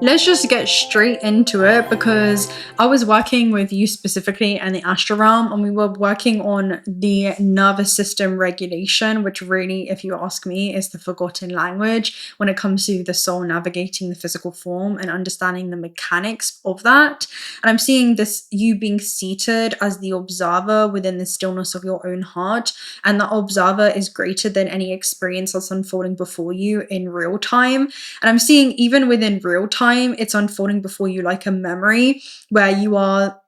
Let's just get straight into it because I was working with you specifically in the astral realm, and we were working on the nervous system regulation, which really, if you ask me, is the forgotten language when it comes to the soul navigating the physical form and understanding the mechanics of that. And I'm seeing this you being seated as the observer within the stillness of your own heart, and that observer is greater than any experience that's unfolding before you in real time. And I'm seeing even within real time, it's unfolding before you like a memory where you are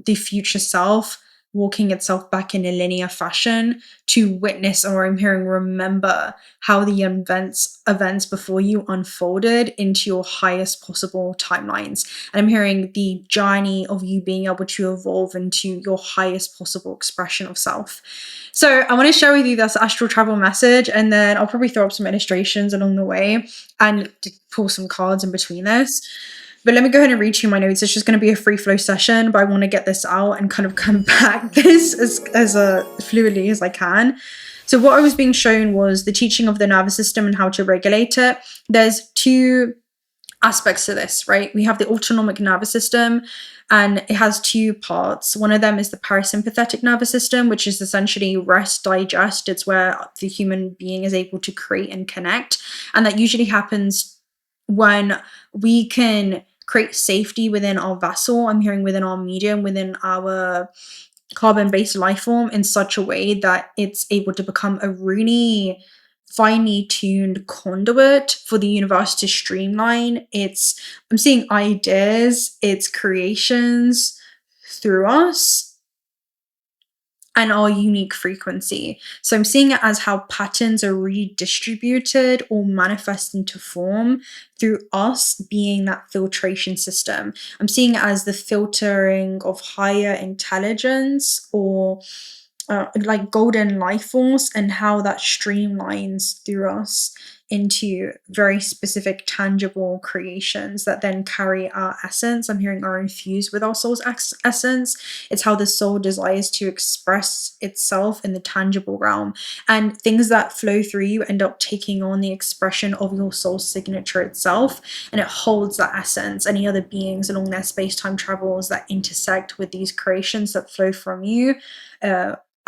the future self walking itself back in a linear fashion to witness, or I'm hearing remember, how the events before you unfolded into your highest possible timelines. And I'm hearing the journey of you being able to evolve into your highest possible expression of self. So I want to share with you this astral travel message, and then I'll probably throw up some illustrations along the way and pull some cards in between this. But let me go ahead and read you my notes. It's just going to be a free flow session, but I want to get this out and kind of come back this as fluidly as I can. So what I was being shown was the teaching of the nervous system and how to regulate it. There's two aspects to this, right? We have the autonomic nervous system, and it has two parts. One of them is the parasympathetic nervous system, which is essentially rest, digest. It's where the human being is able to create and connect. And that usually happens when we can create safety within our vessel. I'm hearing within our medium, within our carbon-based life form, in such a way that it's able to become a really finely tuned conduit for the universe to streamline I'm seeing ideas, its creations through us and our unique frequency. So I'm seeing it as how patterns are redistributed or manifest into form through us being that filtration system. I'm seeing it as the filtering of higher intelligence, or like golden life force, and how that streamlines through us into very specific tangible creations that then carry our essence. I'm hearing are infused with our soul's essence. It's how the soul desires to express itself in the tangible realm, and things that flow through you end up taking on the expression of your soul's signature itself, and it holds that essence. Any other beings along their space-time travels that intersect with these creations that flow from you,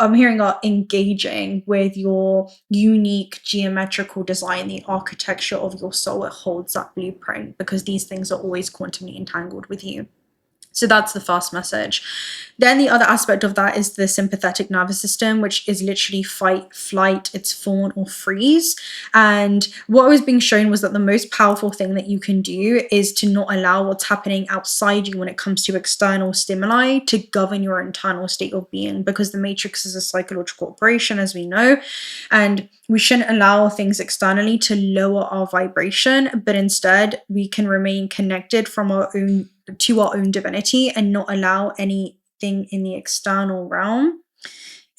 I'm hearing are engaging with your unique geometrical design, the architecture of your soul. It holds that blueprint because these things are always quantumly entangled with you. So that's the first message. Then the other aspect of that is the sympathetic nervous system, which is literally fight, flight, it's fawn or freeze. And what was being shown was that the most powerful thing that you can do is to not allow what's happening outside you when it comes to external stimuli to govern your internal state of being, because the matrix is a psychological operation, as we know, and we shouldn't allow things externally to lower our vibration, but instead we can remain connected to our own divinity and not allow anything in the external realm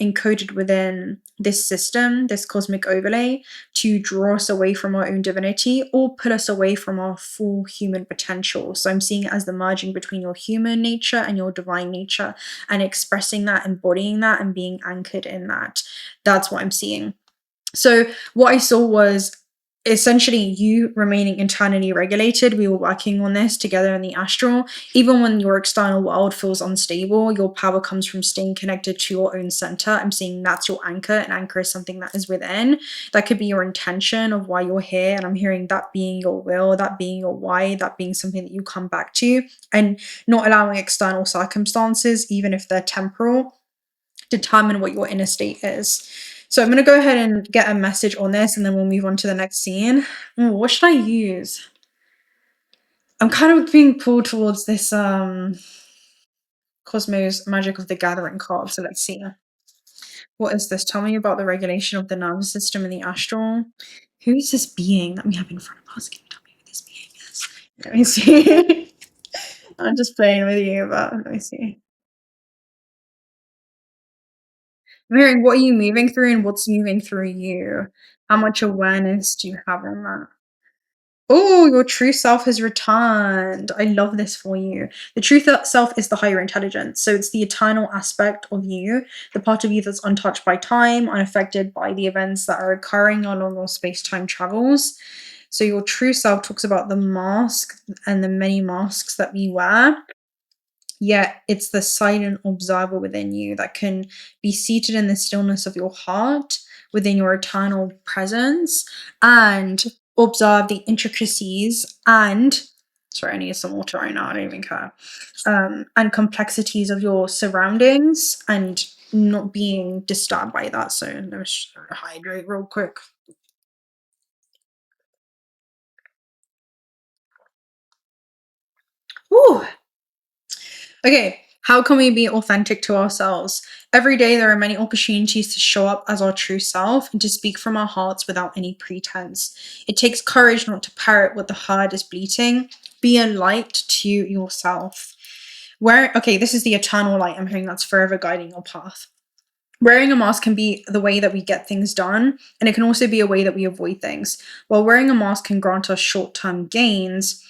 encoded within this system, this cosmic overlay, to draw us away from our own divinity or pull us away from our full human potential. So I'm seeing it as the merging between your human nature and your divine nature, and expressing that, embodying that, and being anchored in that. That's what I'm seeing. So what I saw was essentially you remaining internally regulated. We were working on this together in the astral. Even when your external world feels unstable, your power comes from staying connected to your own center. I'm seeing that's your anchor, and anchor is something that is within. That could be your intention of why you're here, and I'm hearing that being your will, that being your why, that being something that you come back to, and not allowing external circumstances, even if they're temporal, determine what your inner state is. So I'm going to go ahead and get a message on this, and then we'll move on to the next scene. What should I use? I'm kind of being pulled towards this Cosmos Magic of the Gathering card. So let's see. What is this? Tell me about the regulation of the nervous system in the astral. Who is this being that we have in front of us? Can you tell me who this being is? Let me see. I'm just playing with you, but let me see. I'm hearing, what are you moving through and what's moving through you? How much awareness do you have in that? Oh, your true self has returned. I love this for you. The true self is the higher intelligence. So it's the eternal aspect of you, the part of you that's untouched by time, unaffected by the events that are occurring along your space-time travels. So your true self talks about the mask and the many masks that we wear. Yet it's the silent observer within you that can be seated in the stillness of your heart within your eternal presence and observe the intricacies and, sorry, I need some water right now, I don't even care, and complexities of your surroundings and not being disturbed by that. So let me just hydrate real quick. Whew. Okay, how can we be authentic to ourselves? Every day, there are many opportunities to show up as our true self and to speak from our hearts without any pretense. It takes courage not to parrot what the herd is bleating. Be a light to yourself. Okay, this is the eternal light I'm hearing that's forever guiding your path. Wearing a mask can be the way that we get things done, and it can also be a way that we avoid things. While wearing a mask can grant us short term gains,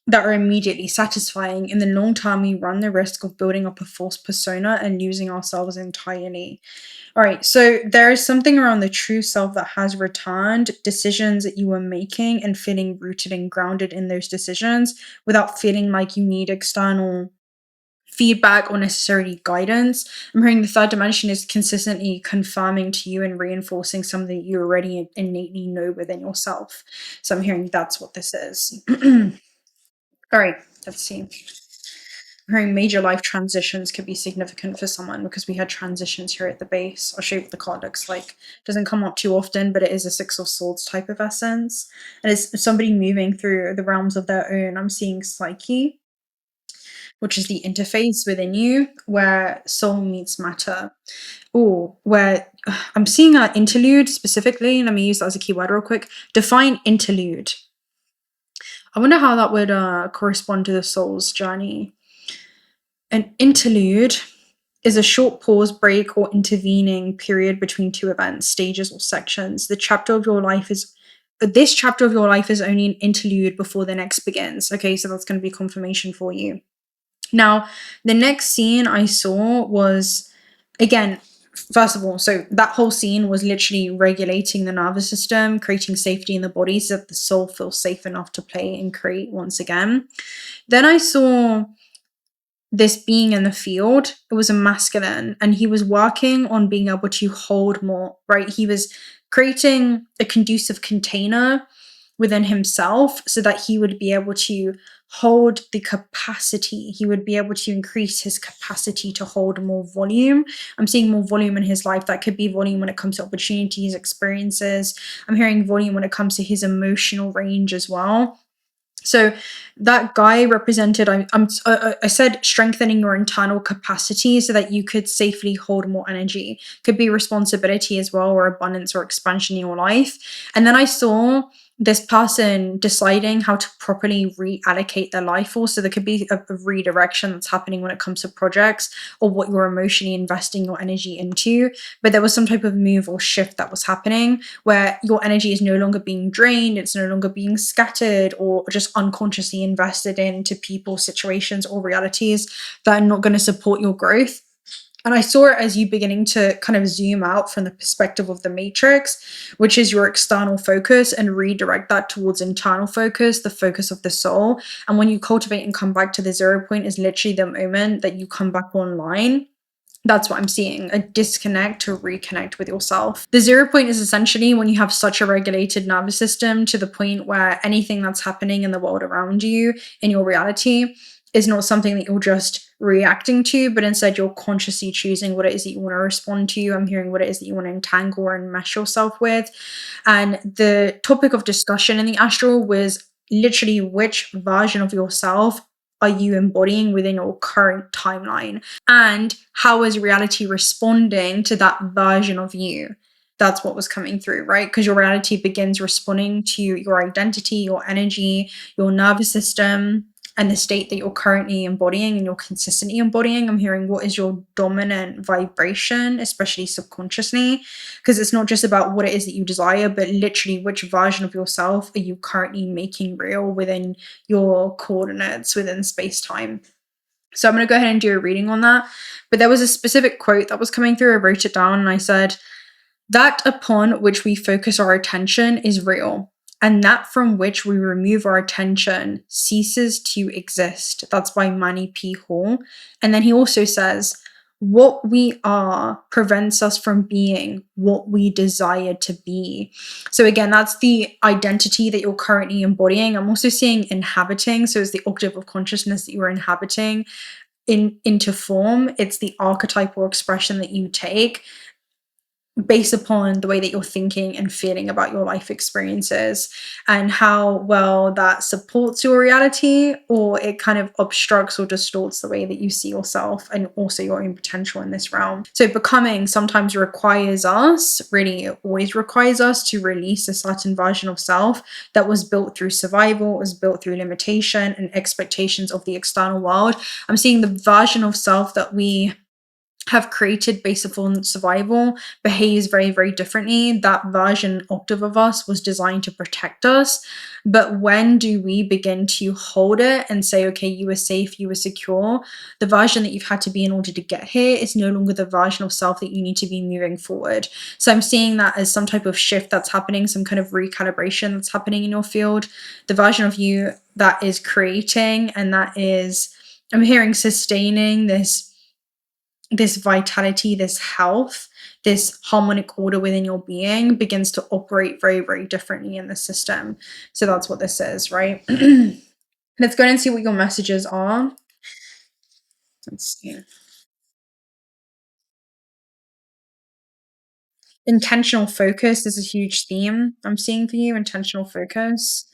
that are immediately satisfying, in the long term, we run the risk of building up a false persona and losing ourselves entirely. All right, so there is something around the true self that has returned, decisions that you were making, and feeling rooted and grounded in those decisions without feeling like you need external feedback or necessarily guidance. I'm hearing the third dimension is consistently confirming to you and reinforcing something you already innately know within yourself. So I'm hearing that's what this is. All right, let's see. Hearing major life transitions could be significant for someone because we had transitions here at the base. I'll show you what the card looks like. Doesn't come up too often, but it is a Six of Swords type of essence. And it's somebody moving through the realms of their own. I'm seeing psyche, which is the interface within you where soul meets matter. Or where I'm seeing an interlude specifically. Let me use that as a keyword real quick. Define interlude. I wonder how that would correspond to the soul's journey. An interlude is a short pause, break, or intervening period between two events, stages, or sections. This chapter of your life is only an interlude before the next begins. Okay, so that's going to be confirmation for you. Now, the next scene I saw was, again, first of all, so that whole scene was literally regulating the nervous system, creating safety in the body so that the soul feels safe enough to play and create once again. Then I saw this being in the field. It was a masculine, and he was working on being able to hold more, right? He was creating a conducive container within himself so that he would be able to hold the capacity. He would be able to increase his capacity to hold more volume. I'm seeing more volume in his life. That could be volume when it comes to opportunities, experiences. I'm hearing volume when it comes to his emotional range as well. So that guy represented, I said strengthening your internal capacity so that you could safely hold more energy. Could be responsibility as well, or abundance or expansion in your life. And then I saw this person deciding how to properly reallocate their life force. So there could be a redirection that's happening when it comes to projects or what you're emotionally investing your energy into. But there was some type of move or shift that was happening where your energy is no longer being drained, it's no longer being scattered or just unconsciously invested into people, situations, or realities that are not going to support your growth. And I saw it as you beginning to kind of zoom out from the perspective of the matrix, which is your external focus, and redirect that towards internal focus, the focus of the soul. And when you cultivate and come back to the 0 point is literally the moment that you come back online. That's what I'm seeing, a disconnect to reconnect with yourself. The 0 point is essentially when you have such a regulated nervous system to the point where anything that's happening in the world around you, in your reality, is not something that you're just reacting to, but instead you're consciously choosing what it is that you want to respond to. I'm hearing what it is that you want to entangle and mesh yourself with. And the topic of discussion in the astral was literally which version of yourself are you embodying within your current timeline? And how is reality responding to that version of you? That's what was coming through, right? Because your reality begins responding to your identity, your energy, your nervous system, and the state that you're currently embodying and you're consistently embodying. I'm hearing what is your dominant vibration, especially subconsciously, because it's not just about what it is that you desire, but literally which version of yourself are you currently making real within your coordinates, within space-time. So I'm going to go ahead and do a reading on that. But there was a specific quote that was coming through. I wrote it down and I said, That upon which we focus our attention is real, and that from which we remove our attention ceases to exist. That's by 𝓦𝓸𝓻𝓵𝓭. And then he also says, what we are prevents us from being what we desire to be. So again, that's the identity that you're currently embodying. I'm also seeing inhabiting. So it's the octave of consciousness that you are inhabiting into form. It's the archetypal expression that you take based upon the way that you're thinking and feeling about your life experiences, and how well that supports your reality, or it kind of obstructs or distorts the way that you see yourself and also your own potential in this realm. So becoming sometimes requires us, really it always requires us, to release a certain version of self that was built through survival, was built through limitation and expectations of the external world. I'm seeing the version of self that we have created based upon survival behaves very, very differently. That version octave of us was designed to protect us. But when do we begin to hold it and say, okay, you were safe, you were secure, the version that you've had to be in order to get here is no longer the version of self that you need to be moving forward. So I'm seeing that as some type of shift that's happening, some kind of recalibration that's happening in your field. The version of you that is creating, and that is, I'm hearing, sustaining this vitality, this health, this harmonic order within your being begins to operate very, very differently in the system. So that's what this is, right? Let's go and see what your messages are. Let's see. Intentional focus is a huge theme I'm seeing for you. Intentional focus,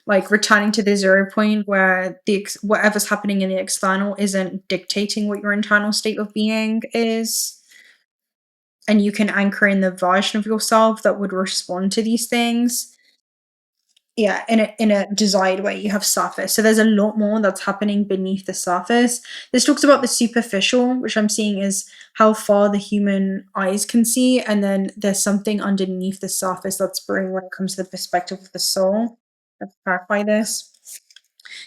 like returning to the 0 point where whatever's happening in the external isn't dictating what your internal state of being is. And you can anchor in the version of yourself that would respond to these things. Yeah, in a desired way. You have surface. So there's a lot more that's happening beneath the surface. This talks about the superficial, which I'm seeing is how far the human eyes can see, and then there's something underneath the surface that's brewing when it comes to the perspective of the soul. Let's clarify this.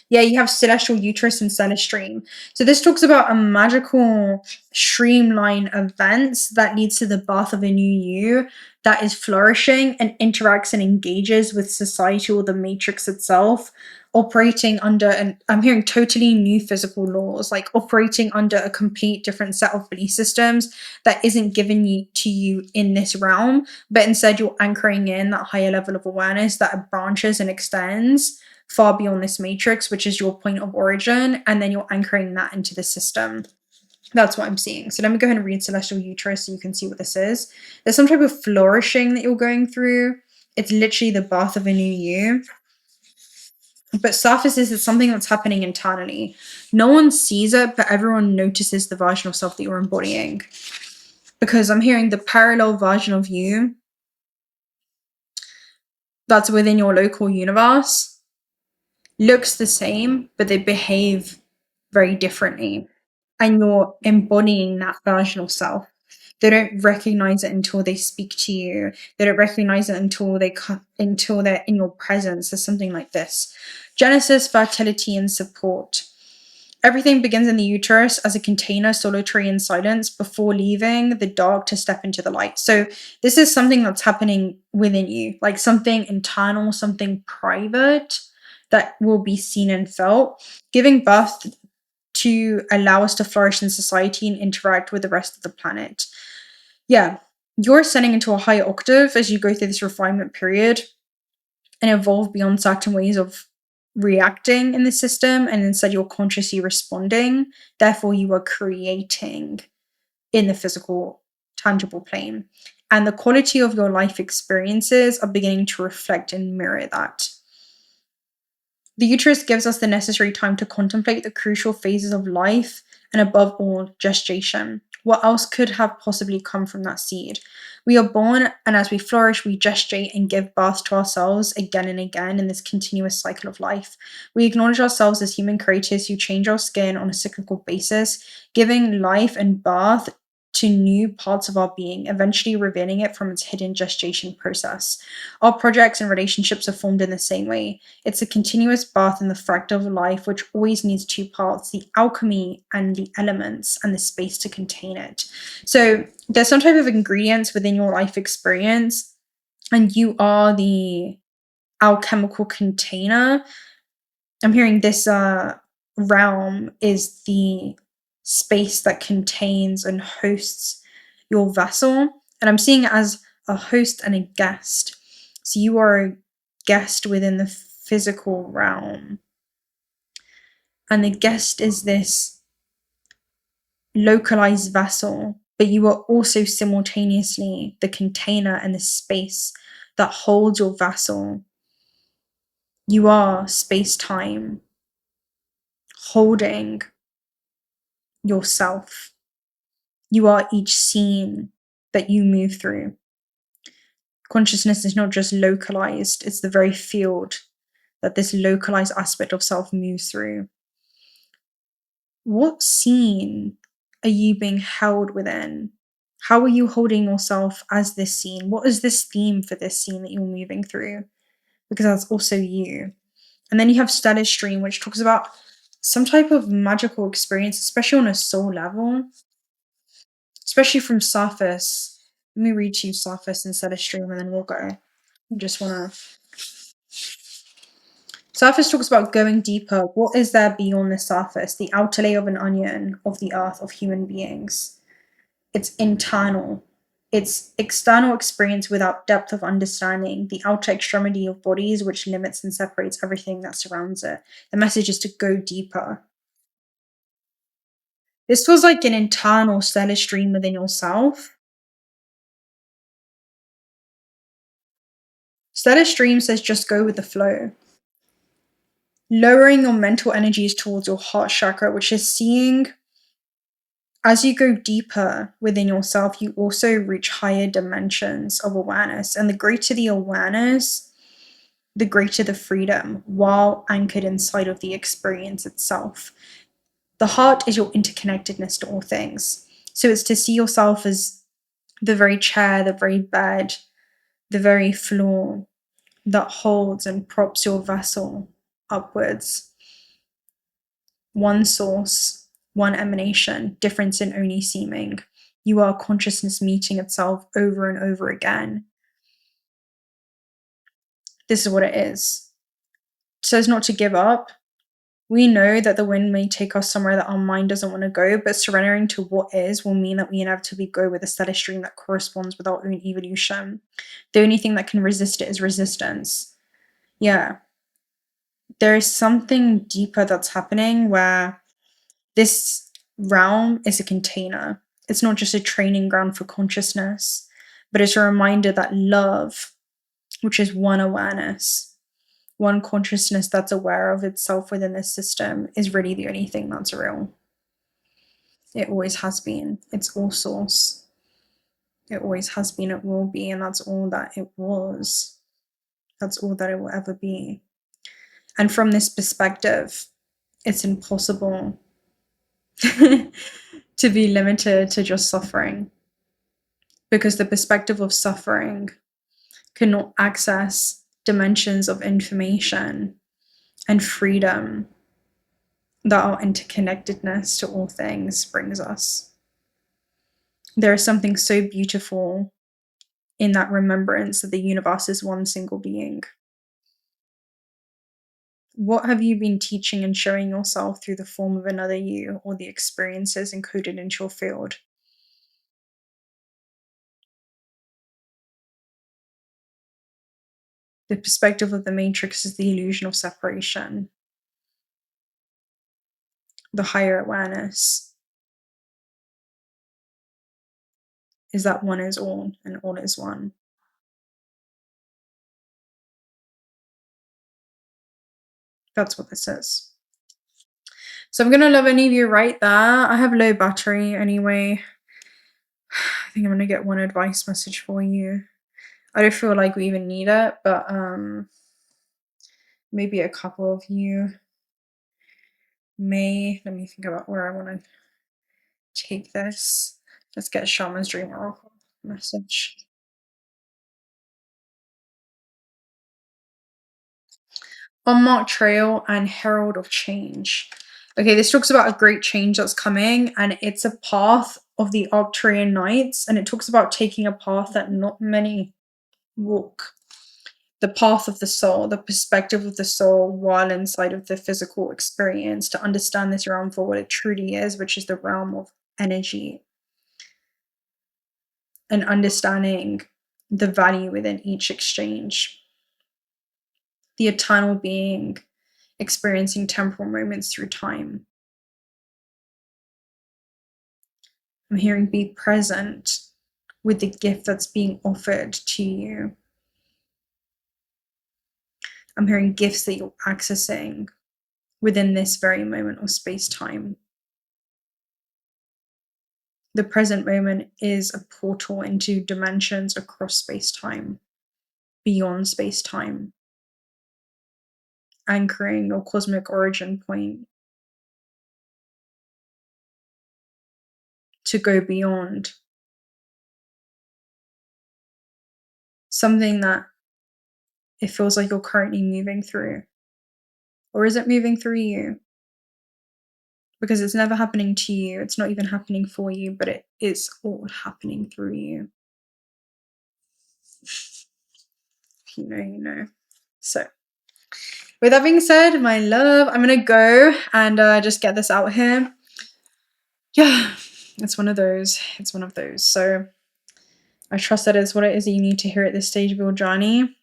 Yeah, you have celestial uterus and stellar stream. So this talks about a magical streamline events that leads to the birth of a new you that is flourishing and interacts and engages with society or the matrix itself, operating under, and I'm hearing totally new physical laws, like operating under a complete different set of belief systems that isn't given to you in this realm, but instead you're anchoring in that higher level of awareness that branches and extends far beyond this matrix, which is your point of origin, and then you're anchoring that into the system. That's what I'm seeing. So let me go ahead and read celestial uterus so you can see what this is. There's some type of flourishing that you're going through. It's literally the birth of a new you. But surface is something that's happening internally. No one sees it, but everyone notices the version of self that you're embodying. Because I'm hearing the parallel version of you that's within your local universe looks the same, but they behave very differently. And you're embodying that version of self. They don't recognize it until they speak to you. They don't recognize it until they're in your presence. There's something like this. Genesis, fertility, and support. Everything begins in the uterus as a container, solitary in silence, before leaving the dark to step into the light. So this is something that's happening within you, like something internal, something private that will be seen and felt, giving birth to allow us to flourish in society and interact with the rest of the planet. Yeah, you're ascending into a higher octave as you go through this refinement period and evolve beyond certain ways of reacting in the system, and instead you're consciously responding. Therefore, you are creating in the physical, tangible plane. And the quality of your life experiences are beginning to reflect and mirror that. The uterus gives us the necessary time to contemplate the crucial phases of life, and above all, gestation. What else could have possibly come from that seed? We are born, and as we flourish, we gestate and give birth to ourselves again and again in this continuous cycle of life. We acknowledge ourselves as human creators who change our skin on a cyclical basis, giving life and birth to new parts of our being, eventually revealing it from its hidden gestation process. Our projects and relationships are formed in the same way. It's a continuous birth in the fractal of life, which always needs two parts, the alchemy and the elements and the space to contain it. So there's some type of ingredients within your life experience, and you are the alchemical container. I'm hearing this realm is the space that contains and hosts your vessel. And I'm seeing it as a host and a guest. So you are a guest within the physical realm. And the guest is this localized vessel, but you are also simultaneously the container and the space that holds your vessel. You are space-time holding yourself. You are each scene that you move through. Consciousness is not just localized, it's the very field that this localized aspect of self moves through. What scene are you being held within? How are you holding yourself as this scene? What is this theme for this scene that you're moving through? Because that's also you. And then you have 𝓸𝓸𝓻𝓵, which talks about some type of magical experience, especially on a soul level, especially from surface. Let me read to you surface and 𝓸𝓸𝓻𝓵, and then we'll go. I just want to. Surface talks about going deeper. What is there beyond the surface? The outer layer of an onion of the earth of human beings. It's internal. It's external experience without depth of understanding, the outer extremity of bodies which limits and separates everything that surrounds it. The message is to go deeper. This feels like an internal 𝓸𝓸𝓻𝓵 within yourself. 𝓸𝓸𝓻𝓵 says just go with the flow. Lowering your mental energies towards your heart chakra, which is seeing as you go deeper within yourself, you also reach higher dimensions of awareness. And the greater the awareness, the greater the freedom, while anchored inside of the experience itself. The heart is your interconnectedness to all things. So it's to see yourself as the very chair, the very bed, the very floor that holds and props your vessel upwards. One source, one emanation, difference in only seeming. You are consciousness meeting itself over and over again. This is what it is. It says not to give up. We know that the wind may take us somewhere that our mind doesn't want to go, but surrendering to what is will mean that we inevitably go with a 𝓸𝓸𝓻𝓵 that corresponds with our own evolution. The only thing that can resist it is resistance. Yeah. There is something deeper that's happening where this realm is a container. It's not just a training ground for consciousness, but it's a reminder that love, which is one awareness, one consciousness that's aware of itself within this system, is really the only thing that's real. It always has been. It's all source. It always has been, it will be, and that's all that it was. That's all that it will ever be. And from this perspective, it's impossible to be limited to just suffering, because the perspective of suffering cannot access dimensions of information and freedom that our interconnectedness to all things brings us. There is something so beautiful in that remembrance that the universe is one single being. What have you been teaching and showing yourself through the form of another you or the experiences encoded into your field? The perspective of the matrix is the illusion of separation. The higher awareness is that one is all and all is one. That's what this is. So I'm gonna love any of you right there. I have low battery anyway. I think I'm gonna get one advice message for you. I don't feel like we even need it, but maybe a couple of you may. Let me think about where I want to take this. Let's get Shaman's Dream Oracle message. Unmarked Trail and Herald of Change. Okay, this talks about a great change that's coming, and it's a path of the Arcturian Knights, and it talks about taking a path that not many walk. The path of the soul, the perspective of the soul while inside of the physical experience, to understand this realm for what it truly is, which is the realm of energy, and understanding the value within each exchange. The eternal being experiencing temporal moments through time. I'm hearing be present with the gift that's being offered to you. I'm hearing gifts that you're accessing within this very moment of space-time. The present moment is a portal into dimensions across space-time, beyond space-time, anchoring your cosmic origin point to go beyond. Something that it feels like you're currently moving through. Or is it moving through you? Because it's never happening to you, it's not even happening for you, but it is all happening through you. If you know, you know. So, with that being said, my love, I'm gonna go and just get this out here. Yeah, it's one of those. It's one of those. So, I trust that is what it is that you need to hear at this stage of your journey.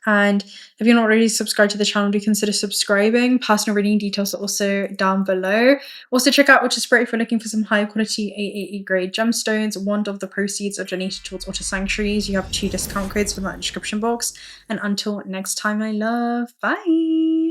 And if you're not already subscribed to the channel, do consider subscribing. Personal reading details are also down below. Also check out Witch's Spirit if you're looking for some high quality AAE grade gemstones. One of the proceeds are donated towards Otter Sanctuaries. You have 2 discount codes for that in the description box. And until next time, my love, bye.